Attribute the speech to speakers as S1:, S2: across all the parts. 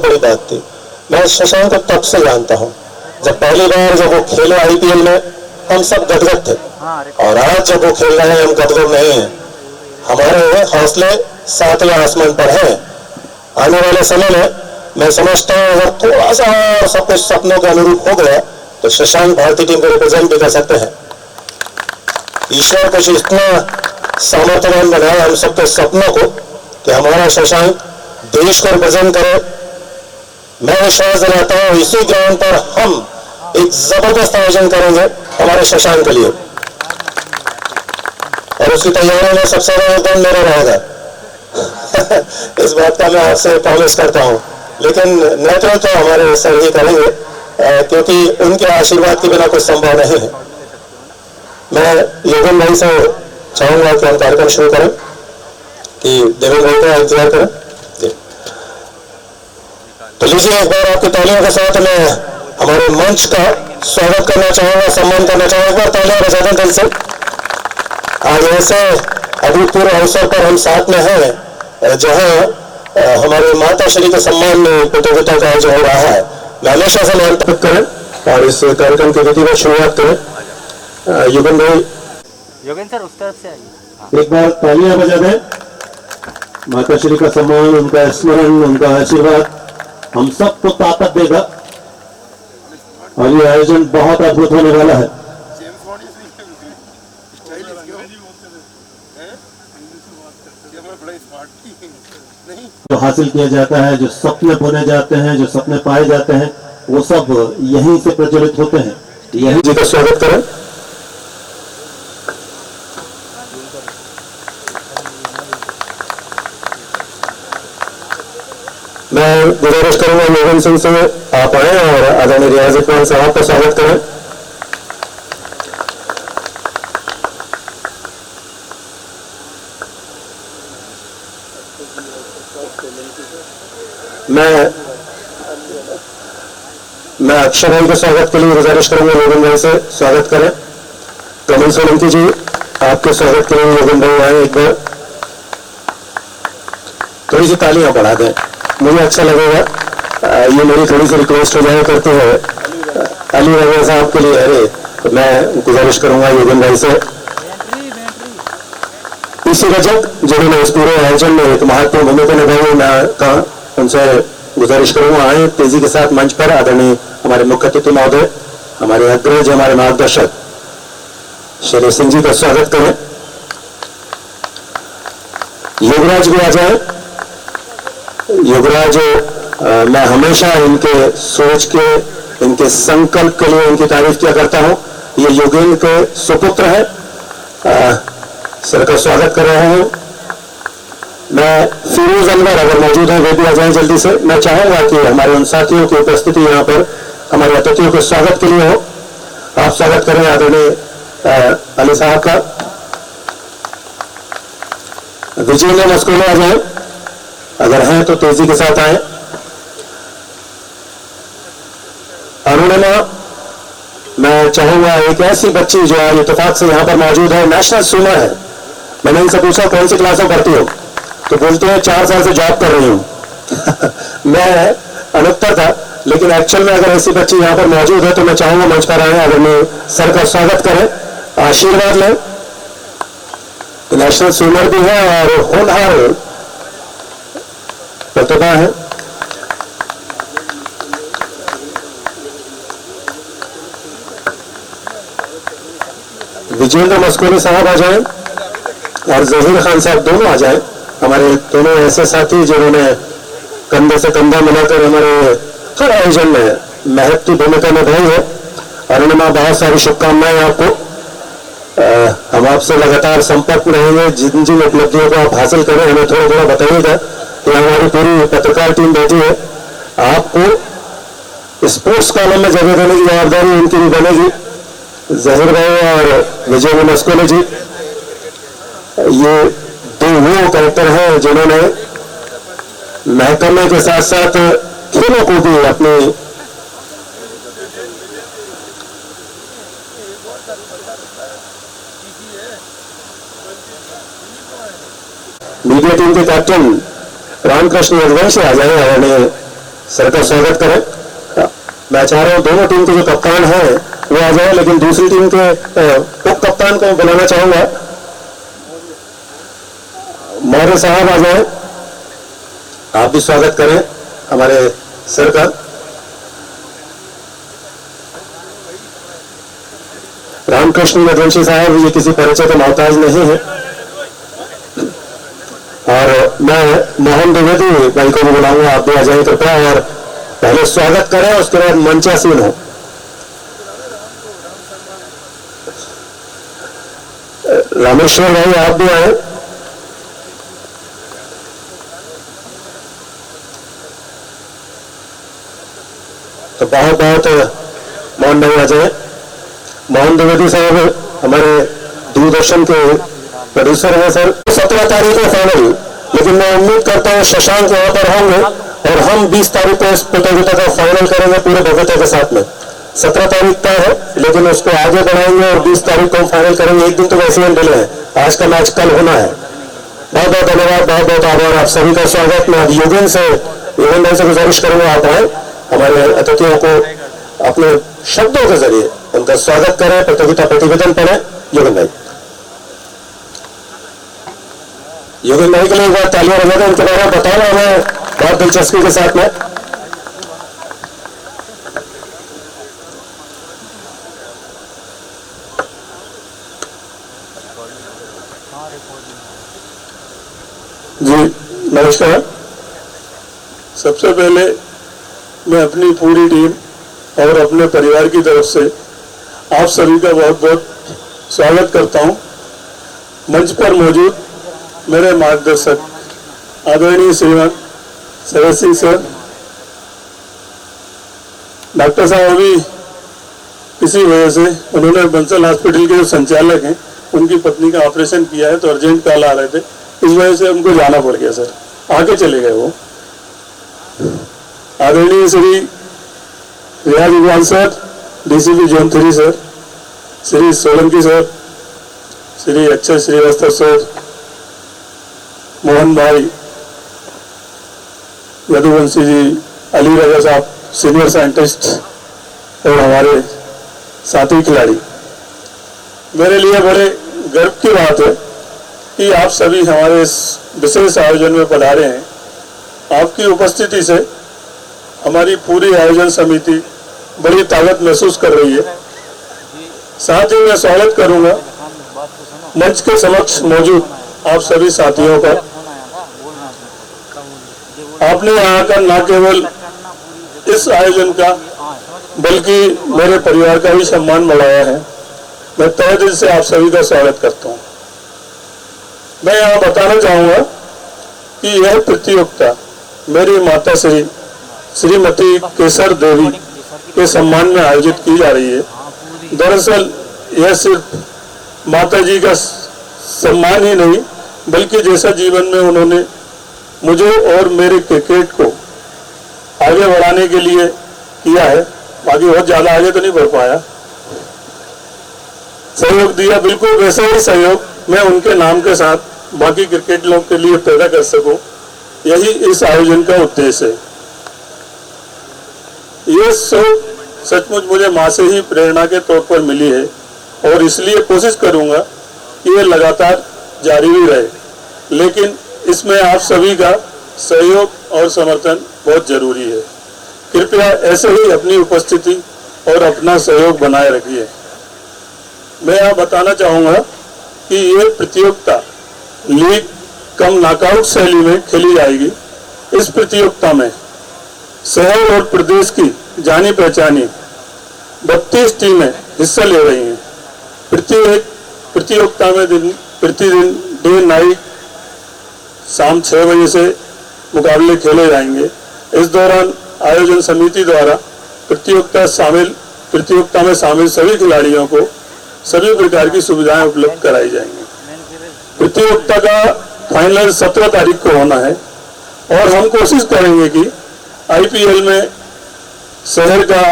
S1: बड़ी बात थी। मैं शशांक को तब से जानता हूँ जब पहली बार जब वो खेले आईपीएल में हम सब गदगद थे, और आज जब वो खेल रहे हैं हम गदगद नहीं हैं। हमारे हौसले सातवें आसमान पर हैं। आने वाले समय में मैं समझता हूँ अगर थोड़ा सा और सब कुछ सपनों के अनुरूप हो गया तो शशांक भारतीय टीम को रिप्रेजेंट भी कर सकते हैं। ईश्वर कुछ इतना सामर्थ्यवान बनाया हम सबके सपनों को कि हमारा शशांक देश को रिप्रेजेंट करे। मैं विश्वास दिलाता हूँ इसी ग्राउंड पर हम एक जबरदस्त आयोजन करेंगे हमारे शशांक के लिए, और उसकी तैयारी में सबसे बड़ा योगदान मेरा रहेगा। इस बात का मैं आपसे प्रॉमिस करता हूँ, लेकिन नेतृत्व तो हमारे सर ही करेंगे क्योंकि उनके आशीर्वाद के बिना कुछ संभव नहीं है। मैं योगन भाई से चाहूंगा कि हम कार्यक्रम शुरू करें, कि देवेंद्र भाई का इंतजार करें। तो लीजिए एक बार आपकी तालियों के साथ मैं हमारे मंच का स्वागत करना चाहूंगा, सम्मान करना चाहूंगा। एक बार तालियां बजा दें दिल से। आज ऐसे अभूतपूर्व अवसर पर हम साथ में हैं जहां हमारे माता श्री के सम्मान में प्रतियोगिता का आयोजन हो रहा है। मैं हमेशा से निमंत्रित करें और इस कार्यक्रम की विधिवत शुरुआत करें। युगन भाई,
S2: योगेन सर उस तरफ से आइए।
S1: एक बार तालियां बजा दें। माता श्री का सम्मान, उनका स्मरण, उनका आशीर्वाद हम सबको ताकत देगा और ये आयोजन बहुत अद्भुत होने वाला है। जो हासिल किया जाता है, जो सपने बुने जाते हैं, जो सपने पाए जाते हैं, वो सब यहीं से प्रज्वलित होते हैं। यहीं जी का स्वागत करें। मैं गुजारिश करूंगा योगन सिंह से आप आए और आदरणीय रियाज इकबाल साहब का स्वागत करें। मैं अक्षर भाई के स्वागत के लिए गुजारिश करूंगा योगन भाई से स्वागत करें। कमल सोलंकी जी, आपके स्वागत के लिए योगन भाई आए। एक बार थोड़ी सी तालियां बढ़ा दें, मुझे अच्छा लगेगा। ये मेरी थोड़ी सी रिक्वेस्ट हो जाया करती है अली रजा साहब के लिए। अरे मैं गुजारिश करूंगा योगन भाई से। इसी रजक जिन्होंने इस पूरे आयोजन में एक महत्वपूर्ण भूमिका निभाई, मैं उनसे गुजारिश करूंगा आए तेजी के साथ मंच पर। आदरणीय हमारे मुख्य अतिथि महोदय, हमारे अग्रज, हमारे मार्गदर्शक शैलेश सिंह जी का स्वागत करें। योगराज भी आ जाए। योगराज, मैं हमेशा इनके सोच के, इनके संकल्प के लिए इनकी तारीफ किया करता हूं। ये योगेंद्र के सुपुत्र है। सर का स्वागत कर रहे हैं। मैं फिरोज अनवर अगर मौजूद है वे भी आ जाए जल्दी से। मैं चाहूंगा कि हमारे उन साथियों की उपस्थिति यहाँ पर हमारे अतिथियों के स्वागत के लिए हो। आप स्वागत करें आदरणीय अली साहब का। विजेंद्र मस्कोले आ जाए, अगर हैं तो तेजी के साथ आए। अरुणिमा, मैं चाहूंगा एक ऐसी बच्ची जो आज इत्तेफाक से यहाँ पर मौजूद है, नेशनल स्विमर है। मैंने इनसे पूछा कौन सी क्लास में पढ़ती हो, तो बोलते हैं 4 साल से जॉब कर रही हूं। मैं अनुत्तर था, लेकिन एक्चुअल में अगर ऐसी बच्ची यहाँ पर मौजूद है तो मैं चाहूंगा मंच पर आए, अगर मैं सर का स्वागत करें, आशीर्वाद लें। नेशनल स्विमर भी है और होनहार प्रतिभा है। विजेंद्र मस्कोले साहब आ जाएं और जहीर खान साहब दोनों आ जाएं। हमारे दोनों ऐसे साथी जिन्होंने कंधे से कंधा मिलाकर हमारे हर आयोजन में महत्वपूर्ण भूमिका निभाई है। अरुणिमा, बहुत सारी शुभकामनाएं आपको। हम आपसे लगातार संपर्क में रहेंगे। जिन जिन उपलब्धियों को आप हासिल करें हमें थोड़ा थोड़ा बताइएगा। कि हमारी पूरी पत्रकार टीम बैठी है, आपको स्पोर्ट्स कॉलम में जगह देने की जवाबदारी उनकी भी बनेगी। जहीर भाई और विजय मस्कोले जी, ये दो वो कैरेक्टर हैं जिन्होंने महकमे के साथ साथ खेलों को भी अपनी मीडिया टीम के कैप्टन रामकृष्ण यदवंशी आ जाए। सर का स्वागत करें। मैं चाह रहा हूँ दोनों टीम के जो कप्तान हैं वो आ जाए, लेकिन दूसरी टीम के उप कप्तान को बुलाना चाहूंगा, मौर्य साहब आ जाए, आप भी स्वागत करें हमारे सर का। रामकृष्ण रघुवंशी साहब ये किसी परिचय के मोहताज नहीं है। और मैं मोहन द्विवेदी भाई को भी बुलाऊंगा, आप भी आ जाए कृपया और पहले स्वागत करें, उसके बाद मंचासीन हो। रामेश्वर भाई आप भी आए। तो बहुत बहुत मोहन भाई आ जाए। मोहन द्विवेदी साहब हमारे दूरदर्शन के प्रोड्यूसर हैं सर। 17 तारीख को फाइनल, लेकिन मैं उम्मीद करता हूँ शशांक वहां पर होंगे और हम 20 तारीख को इस प्रतियोगिता का फाइनल करेंगे पूरे भव्यता के साथ में। 17 तारीख तय है, लेकिन उसको आगे बढ़ाएंगे और 20 तारीख को हम फाइनल करेंगे। एक दिन तो वैसे ही डिले है, आज का मैच कल होना है। बहुत बहुत धन्यवाद, बहुत बहुत आभार आप सभी का स्वागत। मैं योगेन भाई से गुजारिश करूंगा आप आए, हमारे अतिथियों को अपने शब्दों के जरिए उनका स्वागत करें, प्रतियोगिता प्रतिवेदन पढ़ें। योगेन भाई के लिए एक बार तालियां बजा दें, उनके बारे में बताना हमें बहुत दिलचस्पी के साथ में।
S3: जी नमस्कार। सबसे पहले मैं अपनी पूरी टीम और अपने परिवार की तरफ से आप सभी का बहुत बहुत स्वागत करता हूं। मंच पर मौजूद मेरे मार्गदर्शक आदरणीय श्रीमान सरस सिंह सर, डॉक्टर साहब अभी किसी वजह से उन्होंने बंसल हॉस्पिटल के जो संचालक हैं उनकी पत्नी का ऑपरेशन किया है, तो अर्जेंट कॉल आ रहे थे, इस वजह से उनको जाना पड़ गया सर, आगे चले गए वो। आदरणीय Shri Riyaz Iqbal sir, DCP zone 3 सर, श्री सोलंकी सर, श्री अक्षय श्रीवास्तव सर, मोहन भाई, यदुवंशी जी, अली रजा साहब सीनियर साइंटिस्ट और हमारे साथी खिलाड़ी, मेरे लिए बड़े गर्व की बात है कि आप सभी हमारे इस विशेष आयोजन में पधारे हैं। आपकी उपस्थिति से हमारी पूरी आयोजन समिति बड़ी ताकत महसूस कर रही है। साथ ही मैं स्वागत करूंगा मंच के समक्ष मौजूद आप सभी साथियों का। आपने यहाँ आकर न केवल इस आयोजन का बल्कि मेरे परिवार का भी सम्मान बढ़ाया है। मैं तहे दिल से आप सभी का स्वागत करता हूँ। मैं यहाँ बताना चाहूंगा कि यह प्रतियोगिता मेरी माता श्रीमती केसर देवी के सम्मान में आयोजित की जा रही है। दरअसल यह सिर्फ माता जी का सम्मान ही नहीं, बल्कि जैसा जीवन में उन्होंने मुझे और मेरे क्रिकेट को आगे बढ़ाने के लिए किया है, बाकी बहुत ज्यादा आगे तो नहीं बढ़ पाया, सहयोग दिया, बिल्कुल वैसा ही सहयोग मैं उनके नाम के साथ बाकी क्रिकेट लोग के लिए पैदा कर सकूं, यही इस आयोजन का उद्देश्य है। ये सब सचमुच मुझे माँ से ही प्रेरणा के तौर पर मिली है और इसलिए कोशिश करूंगा कि ये लगातार जारी भी रहे, लेकिन इसमें आप सभी का सहयोग और समर्थन बहुत जरूरी है। कृपया ऐसे ही अपनी उपस्थिति और अपना सहयोग बनाए रखिए। मैं यहाँ बताना चाहूंगा कि ये प्रतियोगिता लीग कम नॉकआउट शैली में खेली जाएगी। इस प्रतियोगिता में शहर और प्रदेश की जानी पहचानी 32 टीमें हिस्सा ले रही हैं। प्रत्येक प्रतियोगिता में प्रतिदिन डे नाइट शाम 6 बजे से मुकाबले खेले जाएंगे। इस दौरान आयोजन समिति द्वारा प्रतियोगिता में शामिल सभी खिलाड़ियों को सभी प्रकार की सुविधाएं उपलब्ध कराई जाएंगी। प्रतियोगिता का फाइनल 17 तारीख को होना है और हम कोशिश करेंगे कि आईपीएल में शहर का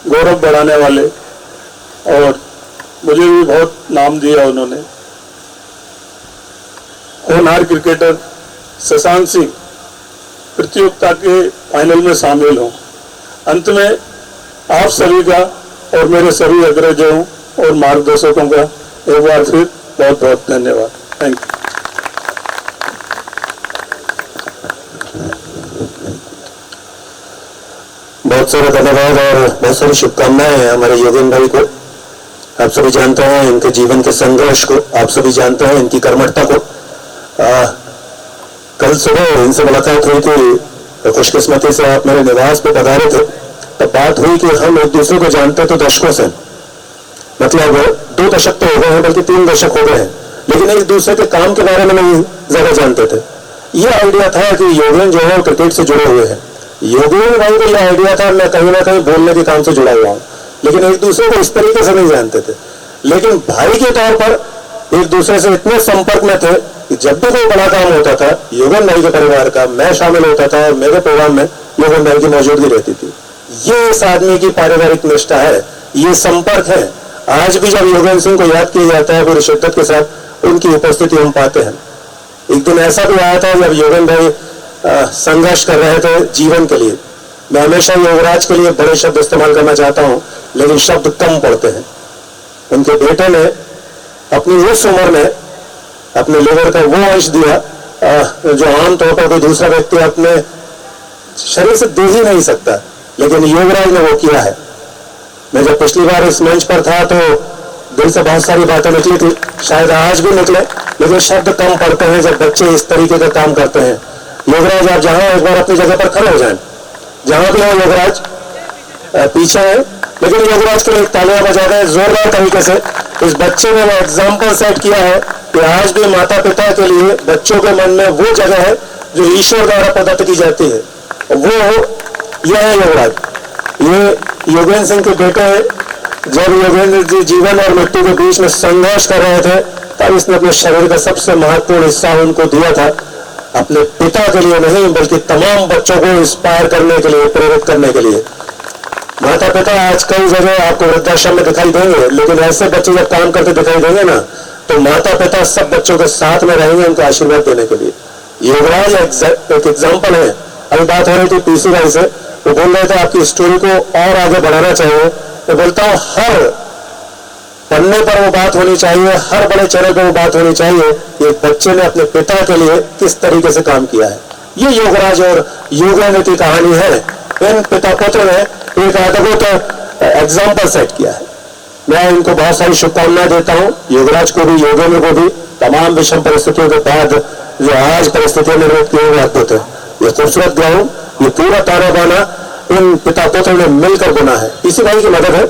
S3: गौरव बढ़ाने वाले, और मुझे भी बहुत नाम दिया उन्होंने, होनहार क्रिकेटर शशांक सिंह प्रतियोगिता के फाइनल में शामिल हों। अंत में आप सभी का और मेरे सभी अग्रजों और मार्गदर्शकों का एक बार फिर बहुत बहुत धन्यवाद। Thank you.
S1: बहुत सारा धन्यवाद और बहुत सारी शुभकामनाएं हैं हमारे योगेंद्र भाई को। आप सभी जानते हैं इनके जीवन के संघर्ष को, आप सभी जानते हैं इनकी कर्मठता को। कल सुबह इनसे मुलाकात हुई थी, खुशकिस्मती से आप मेरे निवास पे पधारे थे, तब बात हुई कि हम एक दूसरे को जानते तो दशकों से, मतलब 2 दशक तो हो गए हैं, बल्कि 3 दशक हो गए हैं, लेकिन एक दूसरे के काम के बारे में नहीं ज्यादा जानते थे। ये आइडिया था कि योगेंद्र जो है क्रिकेट से जुड़े हुए हैं। योगेंद्र भाई को यह आइडिया था मैं कहीं ना कहीं बोलने के काम से जुड़ा हुआ हूँ, लेकिन एक दूसरे को इस तरीके से नहीं जानते थे। लेकिन भाई के तौर पर एक दूसरे से इतने संपर्क में थे कि जब भी कोई बड़ा काम होता था योगेंद्र भाई के परिवार का, मैं शामिल होता था और मेरे प्रोग्राम में योगेंद्र भाई की मौजूदगी रहती थी। ये इस आदमी की पारिवारिक निष्ठा है, ये संपर्क है। आज भी जब योगेंद्र सिंह को याद किया जाता है पूरी शिद्दत के साथ उनकी उपस्थिति हम पाते हैं। एक दिन ऐसा भी आया था जब योगेंद्र भाई संघर्ष कर रहे थे जीवन के लिए। मैं हमेशा योगराज के लिए बड़े शब्द इस्तेमाल करना चाहता हूं, लेकिन शब्द कम पड़ते हैं। उनके बेटे ने अपनी उस उम्र में अपने लिवर का वो अंश दिया जो आमतौर पर कोई दूसरा व्यक्ति अपने शरीर से दे ही नहीं सकता, लेकिन योगराज ने वो किया है। मैं जब पिछली बार इस मंच पर था तो दिल से बहुत सारी बातें निकली थी, शायद आज भी निकले, लेकिन शब्द कम पड़ते हैं जब बच्चे इस तरीके का काम करते हैं। योगराज आप जहां एक बार अपनी जगह पर खड़े हो जाएं, जहां भी हो योगराज, पीछे है, लेकिन योगराज के लिए एक तालियां बजा दें जोरदार तरीके से। इस बच्चे ने वो एग्जाम्पल सेट किया है कि आज भी माता पिता के लिए बच्चों के मन में वो जगह है जो ईश्वर द्वारा प्रदत्त की जाती है, वो यह है योगराज। ये योगेंद्र सिंह के बेटे हैं। जब योगेंद्र जी जीवन और मृत्यु के बीच में संघर्ष कर रहे थे तब इसने अपने शरीर का सबसे महत्वपूर्ण हिस्सा उनको दिया था, अपने पिता के लिए नहीं बल्कि तमाम बच्चों को इंस्पायर करने के लिए, प्रेरित करने के लिए। माता पिता आज कई जगह आपको वृद्धाश्रम में दिखाई देंगे, लेकिन ऐसे बच्चे जब काम करते दिखाई देंगे ना तो माता पिता सब बच्चों के साथ में रहेंगे उनको आशीर्वाद देने के लिए। योगराज एक एग्जाम्पल है। अभी बात हो रही थी पीसी भाई से, वो बोल रहे थे आपकी स्टोरी को और आगे बढ़ाना चाहिए। मैं बोलता हूँ हर पन्ने पर वो बात होनी चाहिए, हर बड़े चैनल पर वो बात होनी चाहिए कि एक बच्चे ने अपने पिता के लिए किस तरीके से काम किया है। ये योगराज और योगेंद्र की कहानी है। इन पिता पुत्र ने एक अद्भुत एग्जाम्पल सेट किया है। मैं इनको बहुत सारी शुभकामनाएं देता हूँ, योगराज को भी, योगेंद्र को भी। तमाम विषम परिस्थितियों के बाद जो आज परिस्थितियों में किए हुए अद्भुत है। ये खूबसूरत ग्राउंड, ये पूरा ताना बाना इन पिता पुत्र ने मिलकर बना है। इसी भाई की मदद है,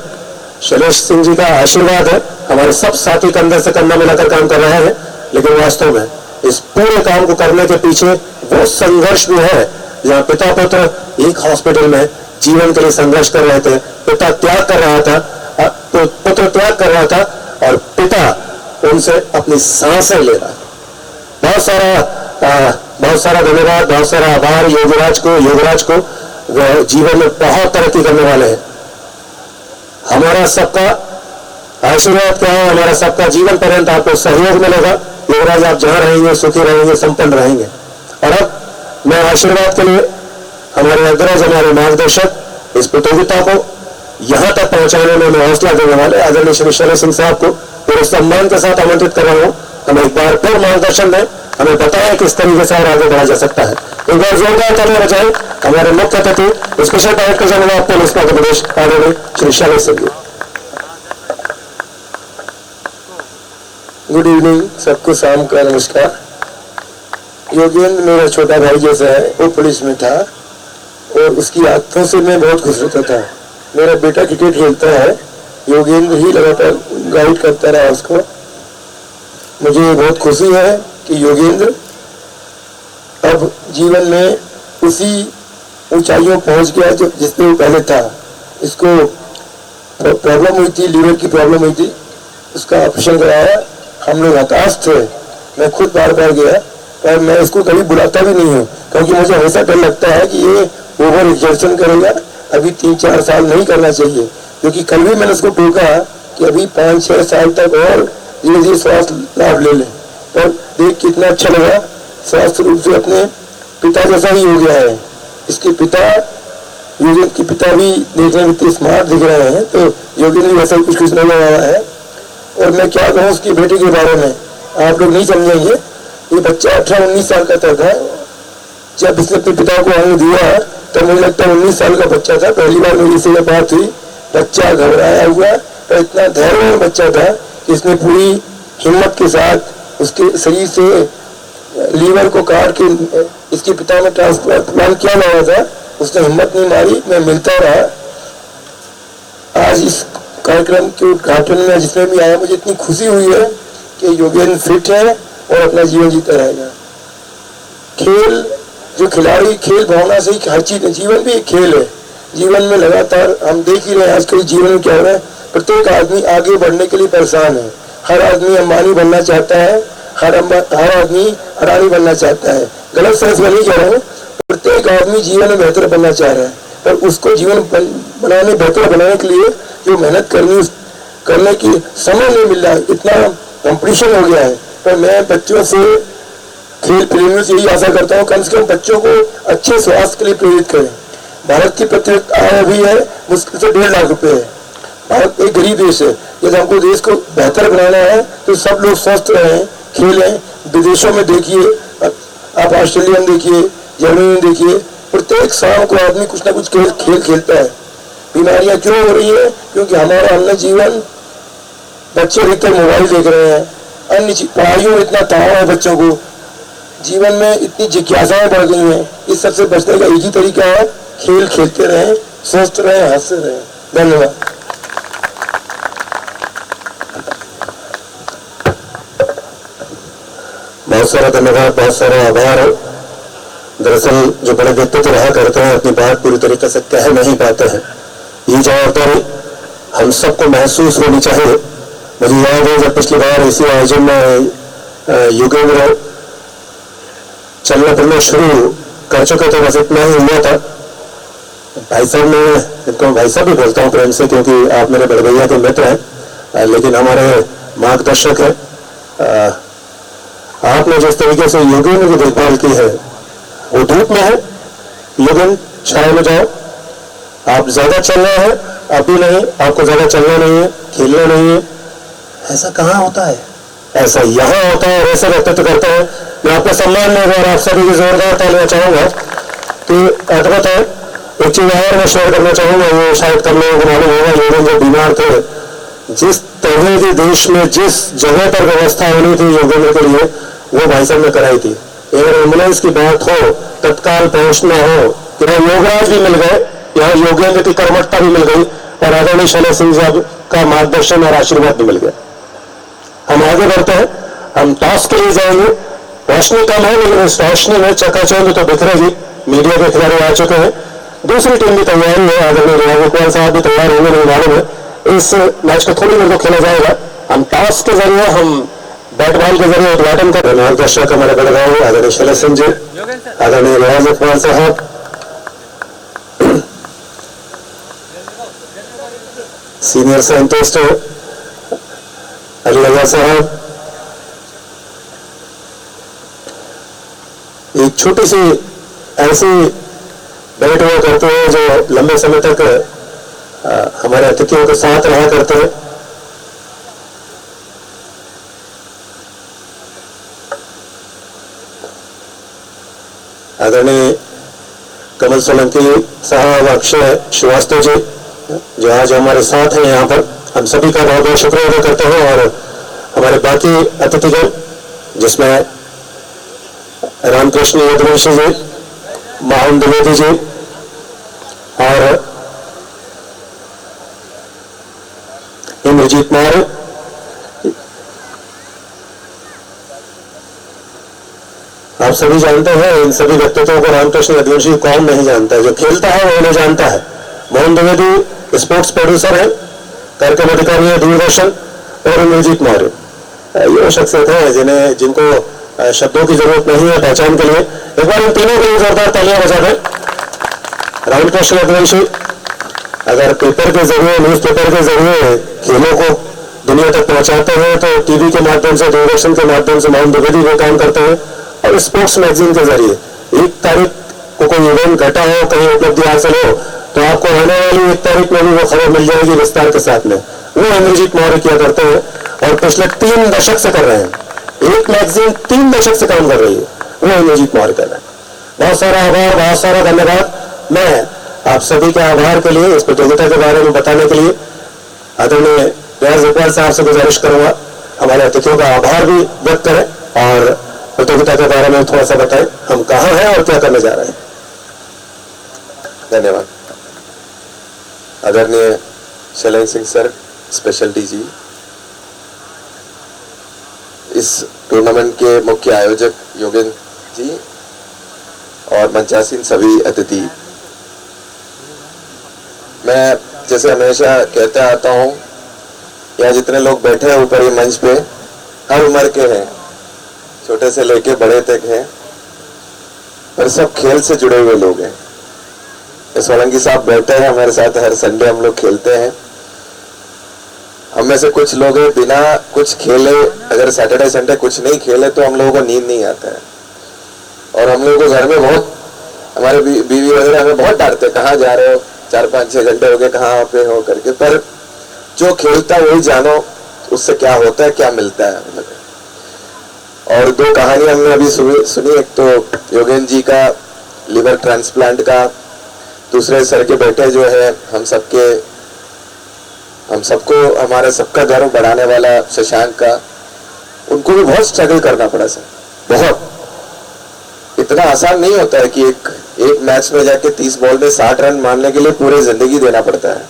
S1: शैलेश सिंह जी का आशीर्वाद है। हमारे सब साथी कंधे से कंधा मिलाकर काम कर रहे हैं, लेकिन वास्तव में इस पूरे काम को करने के पीछे वो संघर्ष भी है जहाँ पिता पुत्र एक हॉस्पिटल में जीवन के लिए संघर्ष कर रहे थे। पिता त्याग कर रहा था, पुत्र त्याग कर रहा था और पिता उनसे अपनी सांसें ले रहा था। बहुत सारा धन्यवाद, बहुत सारा आभार योगराज को। वह जीवन में बहुत तरक्की करने वाले हैं। हमारा सबका आशीर्वाद क्या है, हमारा सबका जीवन पर्यंत आपको सहयोग मिलेगा। योगराज आप जहां रहेंगे सुखी रहेंगे, संपन्न रहेंगे। और अब मैं आशीर्वाद के लिए हमारे अग्रज, हमारे मार्गदर्शक इस प्रतियोगिता को यहां तक पहुंचाने में हमें हौसला देने वाले आदरणीय श्री शैलेश सिंह साहब को पूरे सम्मान के साथ आमंत्रित कर रहा हूं। हमें एक बार फिर मार्गदर्शन दें, हमें बताएं किस तरीके से और आगे बढ़ा जा सकता है। एक बार जोरदार तालियां बजाएं हमारे मुख्य अतिथि special director general of police Madhya Pradesh आदरणीय श्री शैलेश सिंह जी।
S4: गुड इवनिंग सबको, शाम का नमस्कार। योगेंद्र मेरा छोटा भाई जैसा है, वो पुलिस में था और उसकी आदतों से मैं बहुत खुश होता था। मेरा बेटा क्रिकेट खेलता है, योगेंद्र ही लगातार गाइड करता रहा उसको। मुझे बहुत खुशी है कि योगेंद्र अब जीवन में उसी ऊंचाइयों पहुंच गया जो जिसमें वो पहले था। इसको प्रॉब्लम हुई थी, लीवर की प्रॉब्लम हुई थी, उसका ऑपरेशन कराया। हम लोग हताश थे, मैं खुद बार बार गया पर मैं इसको कभी बुलाता भी नहीं हूँ, क्योंकि मुझे हमेशा डर लगता है कि ये ओवर एग्जर्शन करेगा। अभी 3-4 साल नहीं करना चाहिए, क्योंकि कल भी मैंने उसको टोका कि अभी 5-6 साल तक और धीरे धीरे स्वास्थ्य लाभ ले लें। और देख कितना अच्छा लगा, स्वास्थ्य रूप से अपने पिता जैसा ही हो गया है। इसके पिता, योगेंद्र के पिता भी देखने में इतने स्मार्ट दिख रहे हैं, तो योगेंद्र भी वैसा ही कुछ नजर आ रहा है। और मैं क्या कहूँ उसकी बेटे के बारे में, आप लोग नहीं समझेंगे। ये बच्चा 18-19 साल का था जब इसने अपने पिता को अंग दिया, तो मुझे लगता है 19 साल का बच्चा था। पहली बार मेरी इससे बात हुई, बच्चा घबराया हुआ और इतना धैर्यवान बच्चा था कि इसने पूरी हिम्मत के साथ उसके शरीर से लीवर को काट के इसके पिता में ट्रांसप्लांट किया गया था। उसने हिम्मत नहीं मारी, मैं मिलता रहा। आज इस कार्यक्रम के उद्घाटन में जिसमें भी आया, मुझे इतनी खुशी हुई है कि योगेंद्र फिट है और अपना जीवन जीता रहेगा। खेल, जो खिलाड़ी खेल भावना से ही हर चीज, जीवन भी एक खेल है। जीवन में लगातार हम देख ही रहे हैं आजकल जीवन में क्या हो रहा है। प्रत्येक आदमी आगे बढ़ने के लिए परेशान है। हर आदमी अंबानी बनना चाहता है, हर आदमी अडानी बनना चाहता है। गलत सेंस में नहीं कह रहा हूँ, प्रत्येक आदमी जीवन में बेहतर बनना चाह रहा है, पर उसको जीवन बेहतर बनाने के लिए जो मेहनत करने की समय नहीं मिल रहा है। इतना कंपटीशन हो गया है। पर मैं बच्चों से, खेल प्रेमियों से यही आशा करता हूँ, कम से कम बच्चों को अच्छे स्वास्थ्य के लिए प्रेरित करें। भारत की प्रत्येक आय भी है मुश्किल से 1.5 लाख रुपए है। भारत एक गरीब देश है। यदि हमको देश को बेहतर बनाना है तो सब लोग स्वस्थ रहें, खेलें। विदेशों में देखिए, आप ऑस्ट्रेलिया में देखिए, जर्मनी में देखिए, प्रत्येक शाम को आदमी कुछ ना कुछ खेल खेलता है। बीमारियां क्यों हो रही है? क्योंकि हमारा अन्य जीवन, बच्चे अधिकतर मोबाइल देख रहे हैं, अन्य पढ़ाइयों में इतना तनाव है बच्चों को, जीवन में इतनी जिज्ञासाएं बढ़ गई हैं। इस सबसे बचने का एक ही तरीका है, खेल खेलते रहें, स्वस्थ रहें, हंसते रहें। धन्यवाद।
S1: बहुत सारा धन्यवाद, बहुत सारा आभार। दरअसल जो बड़े व्यक्तित्व रहा करते हैं अपनी बात पूरी तरीके से कह नहीं पाते हैं। ये जवाबदारी हम सबको महसूस होनी चाहिए। मुझे याद है जब पिछली बार इसी आयोजन में योगेंद्र चलना फिरना शुरू कर चुके थे, बस इतना ही हुआ था। भाई साहब, मैं इनको भाई साहब भी बोलता हूँ प्रेम से, क्योंकि आप मेरे बड़े भैया के मित्र हैं, लेकिन हमारे मार्गदर्शक हैं। आपने जिस तरीके से योगेंद्र की देखभाल की है, वो धूप में है, योगेंद्र छाया में जाओ। आप ज्यादा चल रहे हैं, अभी नहीं, आपको ज्यादा चलना नहीं है, खेलना नहीं है। ऐसा कहाँ होता है? ऐसा यहाँ होता है, ऐसे व्यक्तित्व करते हैं। मैं आपका सम्मान में और आप सभी की जोरदार तालियां चाहूंगा कि अद्भुत है। एक चीज और मैं शेयर करना चाहूंगा, वो शायद कम लोगों को मालूम होगा, योगेंद्र जो बीमार थे, जिस तरह के देश में जिस जगह पर व्यवस्था होनी थी योगेंद्र के लिए, वो भाई साहब ने कराई थी। अगर एम्बुलेंस की बात हो, तत्काल पहुंचना हो, कि वह योगराज भी मिल गए, यहाँ योगेंद्र की कर्मठता भी मिल गई और आदरणीय शैलेश सिंह साहब का मार्गदर्शन और आशीर्वाद भी मिल गया। हम आगे बढ़ते हैं, हम टॉस के लिए जाएंगे। रोशनी कम है, लेकिन इस रोशनी में चकाचौंध तो बिखरेगी। मीडिया के खिलाड़ी आ चुके हैं, दूसरी टीम भी तैयार है, आदरणीय रियाज साहब भी तैयार होंगे, मुझे मालूम है। इस मैच को थोड़ी देर को खेला जाएगा। हम टॉस के जरिए, हम बैट बॉल के जरिए उद्घाटन कर रहे हैं। मार्गदर्शक हमारे बड़े भाई आदरणीय शैलेश सिंह जी, आदरणीय रियाज साहब, सीनियर साइंटिस्ट अली साहब, एक छोटी सी ऐसी बैठ हुआ करते हैं जो लंबे समय तक हमारे अतिथियों के साथ रहा करते हैं। आदरणीय कमल सोलंकी साहब, अक्षय श्रीवास्तव जी, जो आज हमारे साथ हैं यहाँ पर, हम सभी का बहुत बहुत शुक्रिया अदा करते हैं। और हमारे बाकी अतिथिगण, जिसमें रामकृष्ण यदुवंशी जी, मोहन द्विवेदी जी और इंद्रजीत मौर्य, आप सभी जानते हैं इन सभी व्यक्तित्वों को। रामकृष्ण यदुवंशी कौन नहीं जानता है? जो खेलता है वो उन्हें जानता है। मोहन द्विवेदी स्पोर्ट्स प्रोड्यूसर है, कार्यक्रम अधिकारी है दूरदर्शन, और इंद्रजीत मौर्य ये शख्सियत है जिनको शब्दों की जरूरत नहीं है पहचान के लिए। एक बार इन तीनों के लिए जोरदार तालियां बजा दें। रामकृष्ण यदुवंशी अगर पेपर के जरिए, न्यूज पेपर के जरिए खेलों को दुनिया तक पहुंचाते हैं, तो टीवी के माध्यम से, दूरदर्शन के माध्यम से मोहन द्विवेदी वो काम करते हैं, और स्पोर्ट्स मैगजीन के जरिए 1 तारीख को कोई इवेंट घटा हो, कहीं उपलब्धि हासिल हो, तो आपको आने वाली 1 तारीख में भी वो खबर मिल जाएगी विस्तार के साथ में। वो इंद्रजीत मौर्य किया करते हैं और पिछले 3 दशक से कर रहे हैं। एक मैगजीन 3 दशक से काम कर रही है, वो इंद्रजीत मौर्य कर रहे हैं। बहुत सारा आभार, बहुत सारा धन्यवाद। मैं आप सभी के आभार के लिए, इस प्रतियोगिता के बारे में बताने के लिए आदरणीय रियाज इकबाल साहब से गुजारिश करूंगा हमारे अतिथियों का आभार भी व्यक्त करें और प्रतियोगिता के बारे में थोड़ा सा बताएं, हम कहाँ हैं और क्या करने जा रहे हैं।
S5: धन्यवाद। आदरणीय Shailendra Singh sir, special DG, इस टूर्नामेंट के मुख्य आयोजक योगेंद्र जी और मंचासीन सभी अतिथि, मैं जैसे हमेशा कहते आता हूं, यहाँ जितने लोग बैठे हैं ऊपर ये मंच पे हर उम्र के हैं, छोटे से लेके बड़े तक हैं, पर सब खेल से जुड़े हुए लोग हैं। सोलंकी साहब बैठे हैं हमारे साथ, हर संडे हम लोग खेलते हैं। हम में से कुछ लोग हैं बिना कुछ खेले, अगर सैटरडे संडे कुछ नहीं खेले तो हम लोगों को नींद नहीं आता है। और हम लोगों को घर में बहुत, हमारे बीवी वगैरह हमें बहुत डांटते, कहाँ जा रहे हो, 4-5-6 घंटे हो गए, कहाँ पे हो करके। पर जो खेलता वही जानो उससे क्या होता है, क्या मिलता है। और 2 कहानी हमने अभी सुनी। एक तो योगेंद्र जी का लिवर ट्रांसप्लांट का, दूसरे सर के बेटे जो है हम सबको हमारे सबका गर्व बढ़ाने वाला शशांक का, उनको भी बहुत स्ट्रगल करना पड़ा सर, बहुत। इतना आसान नहीं होता है कि एक मैच में जाके 30 बॉल में 60 रन मारने के लिए पूरी जिंदगी देना पड़ता है।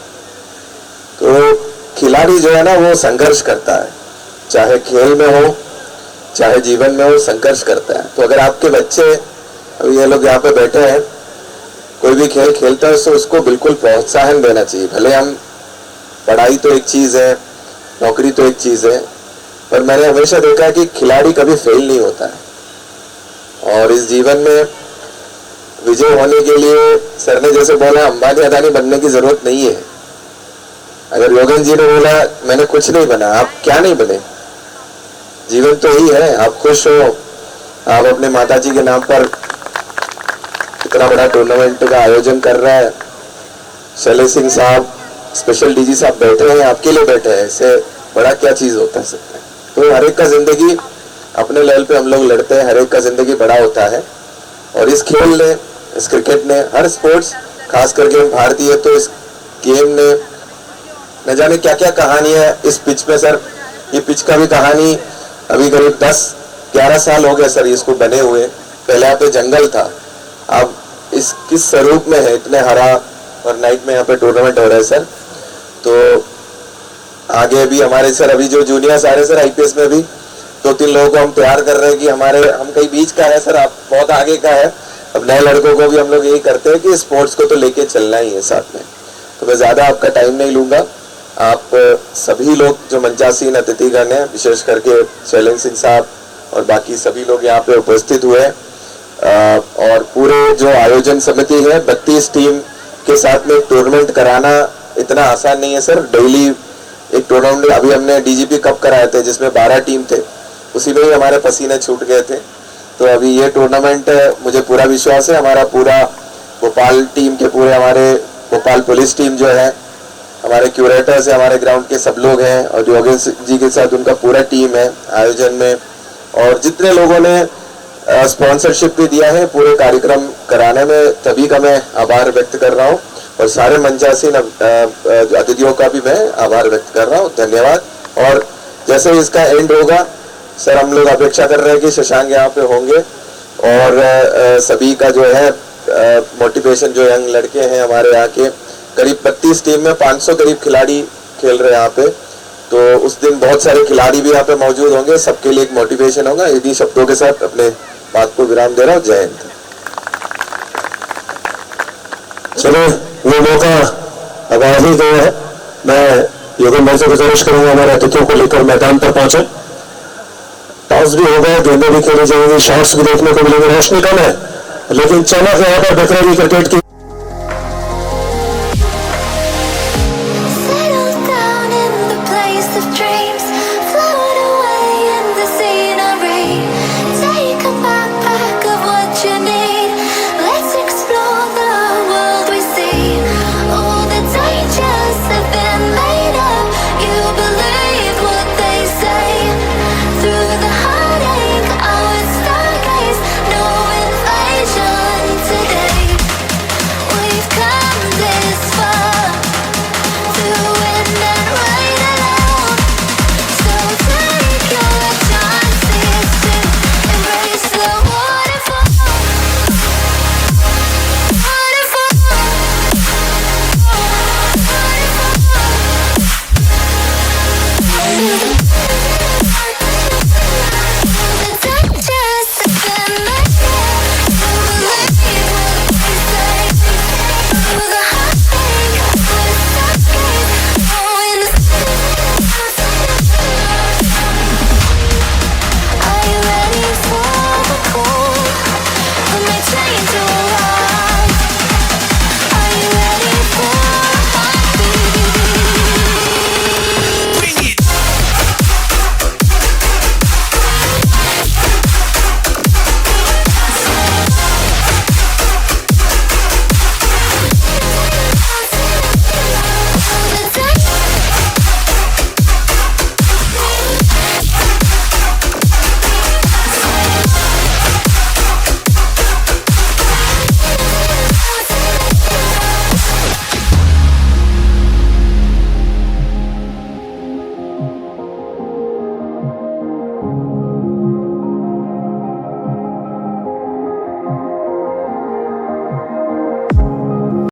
S5: तो खिलाड़ी जो है ना वो संघर्ष करता है, चाहे खेल में हो चाहे जीवन में हो, संघर्ष करता है। तो अगर आपके बच्चे, अभी ये लोग यहाँ पे बैठे हैं, कोई भी खेल खेलता है तो उसको बिल्कुल प्रोत्साहन देना चाहिए। भले हम, पढ़ाई तो एक चीज है, नौकरी तो एक चीज है, पर मैंने हमेशा देखा है कि खिलाड़ी कभी फेल नहीं होता है। और इस जीवन में विजय होने के लिए सर ने जैसे बोला, अंबानी अदानी बनने की जरूरत नहीं है। अगर योगेंद्र जी ने बोला मैंने कुछ नहीं बना, आप क्या नहीं बने? जीवन तो यही है, आप खुश हो, आप अपने माताजी के नाम पर इतना बड़ा टूर्नामेंट का आयोजन कर रहा है। शैलेंद्र सिंह साहब, स्पेशल डीजी साहब बैठे हैं, आपके लिए बैठे हैं, इससे बड़ा क्या चीज होता है सकता है। तो हर एक का जिंदगी अपने लेवल पे हम लोग लड़ते हैं, हर एक का जिंदगी बड़ा होता है। और इस खेल ने, इस क्रिकेट ने, हर स्पोर्ट्स, खास करके हम भारतीय, तो इस गेम ने न जाने क्या क्या कहानियां इस पिच में सर। ये पिच का भी कहानी अभी करीब 10-11 साल हो गए सर इसको बने हुए। पहले यहाँ पे जंगल था, अब इस किस स्वरूप में है, इतने हरा, और नाइट में यहाँ पे टूर्नामेंट हो रहा है सर। तो आगे भी हमारे सर, अभी जो जूनियर्स आ रहे हैं सर आईपीएस में भी 2-3 लोगों को हम तैयार कर रहे हैं कि हम कहीं बीच का है सर, आप बहुत आगे का है। अब नए लड़कों को भी हम लोग यही करते हैं कि स्पोर्ट्स को तो लेके चलना ही है साथ में। तो मैं ज्यादा आपका टाइम नहीं लूंगा। आप सभी लोग जो मंचासीन अतिथिगण हैं, विशेष करके शैलेंद्र सिंह साहब और बाकी सभी लोग यहाँ पे उपस्थित हुए, और पूरे जो आयोजन समिति है, 32 टीम के साथ में टूर्नामेंट कराना इतना आसान नहीं है सर। डेली एक टूर्नामेंट, अभी हमने डीजीपी कप कराए थे जिसमें 12 टीम थे, उसी में ही हमारे पसीने छूट गए थे। तो अभी ये टूर्नामेंट, मुझे पूरा विश्वास है, हमारा पूरा भोपाल टीम के पूरे, हमारे भोपाल पुलिस टीम जो है, हमारे क्यूरेटर्स है, हमारे ग्राउंड के सब लोग हैं, और योगेंद्र जी के साथ उनका पूरा टीम है आयोजन में, और जितने लोगों ने स्पॉन्सरशिप भी दिया है पूरे कार्यक्रम कराने में, सभी का मैं आभार व्यक्त कर रहा हूँ। और सारे मंचासीन अतिथियों का भी मैं आभार व्यक्त कर रहा हूँ, धन्यवाद। और जैसे इसका एंड होगा सर, हम लोग अपेक्षा कर रहे हैं कि शशांक यहाँ पे होंगे, और सभी का जो है मोटिवेशन, जो यंग लड़के हैं हमारे यहाँ के, करीब 32 टीम में 500 करीब खिलाड़ी खेल रहे हैं यहाँ पे। तो उस दिन बहुत सारे खिलाड़ी भी यहाँ पे मौजूद होंगे, सबके लिए एक मोटिवेशन होगा। इन्हीं शब्दों के साथ अपने बात को विराम दे रहा हूँ। जय हिंद।
S1: चलो, वो मौका अब आ ही गया है। मैं योगेंद्र भाई से गुजारिश करूंगा हमारे अतिथियों को लेकर मैदान पर पहुंचे। टॉस भी होगा, गेंदें भी खेली जाएंगी, शॉट्स भी देखने को मिलेंगे। रोशनी कम है लेकिन चमक यहाँ पर दिख रही क्रिकेट की।